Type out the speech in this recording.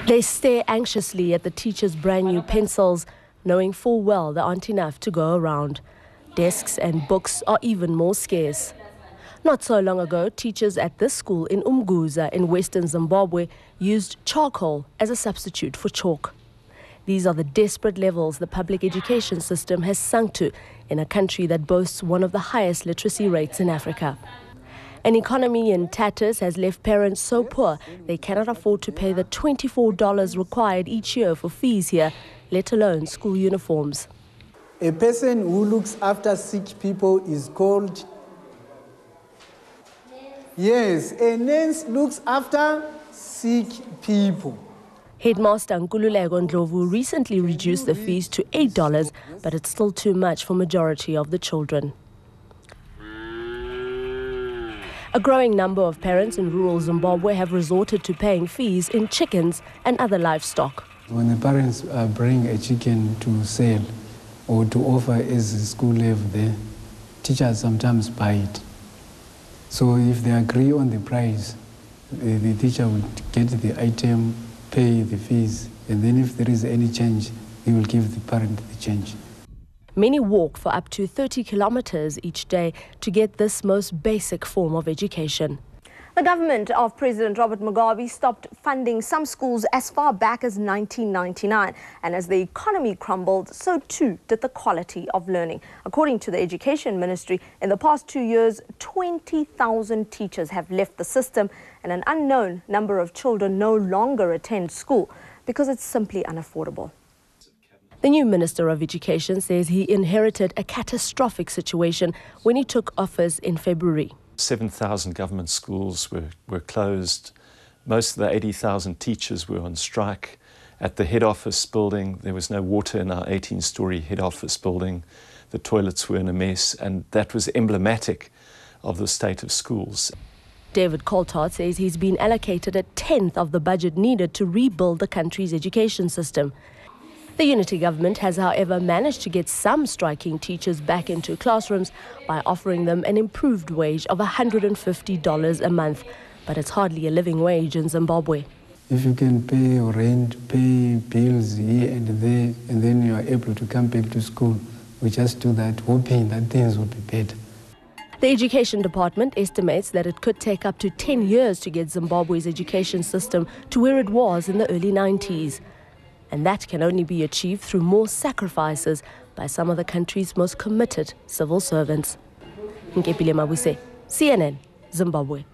They stare anxiously at the teachers' brand new pencils, knowing full well there aren't enough to go around. Desks and books are even more scarce. Not so long ago, teachers at this school in Umguza in western Zimbabwe used charcoal as a substitute for chalk. These are the desperate levels the public education system has sunk to in a country that boasts one of the highest literacy rates in Africa. An economy in tatters has left parents so poor they cannot afford to pay the $24 required each year for fees here, let alone school uniforms. A person who looks after sick people is called... Yes, a nurse looks after sick people. Headmaster Nkululeko Ndlovu recently reduced the fees to $8, but it's still too much for majority of the children. A growing number of parents in rural Zimbabwe have resorted to paying fees in chickens and other livestock. When the parents bring a chicken to sell or to offer as a school level there, teachers sometimes buy it. So if they agree on the price, the teacher will get the item, pay the fees, and then if there is any change, he will give the parent the change. Many walk for up to 30 kilometers each day to get this most basic form of education. The government of President Robert Mugabe stopped funding some schools as far back as 1999. And as the economy crumbled, so too did the quality of learning. According to the Education Ministry, in the past 2 years, 20,000 teachers have left the system and an unknown number of children no longer attend school because it's simply unaffordable. The new Minister of Education says he inherited a catastrophic situation when he took office in February. 7,000 government schools were closed. Most of the 80,000 teachers were on strike. At the head office building, there was no water in our 18-story head office building. The toilets were in a mess, and that was emblematic of the state of schools. David Coltart says he's been allocated a tenth of the budget needed to rebuild the country's education system. The unity government has, however, managed to get some striking teachers back into classrooms by offering them an improved wage of $150 a month. But it's hardly a living wage in Zimbabwe. If you can pay your rent, pay bills here and there, and then you are able to come back to school, we just do that, hoping that things will be better. The Education Department estimates that it could take up to 10 years to get Zimbabwe's education system to where it was in the early 90s. And that can only be achieved through more sacrifices by some of the country's most committed civil servants. Nkepile Mabuse, CNN, Zimbabwe.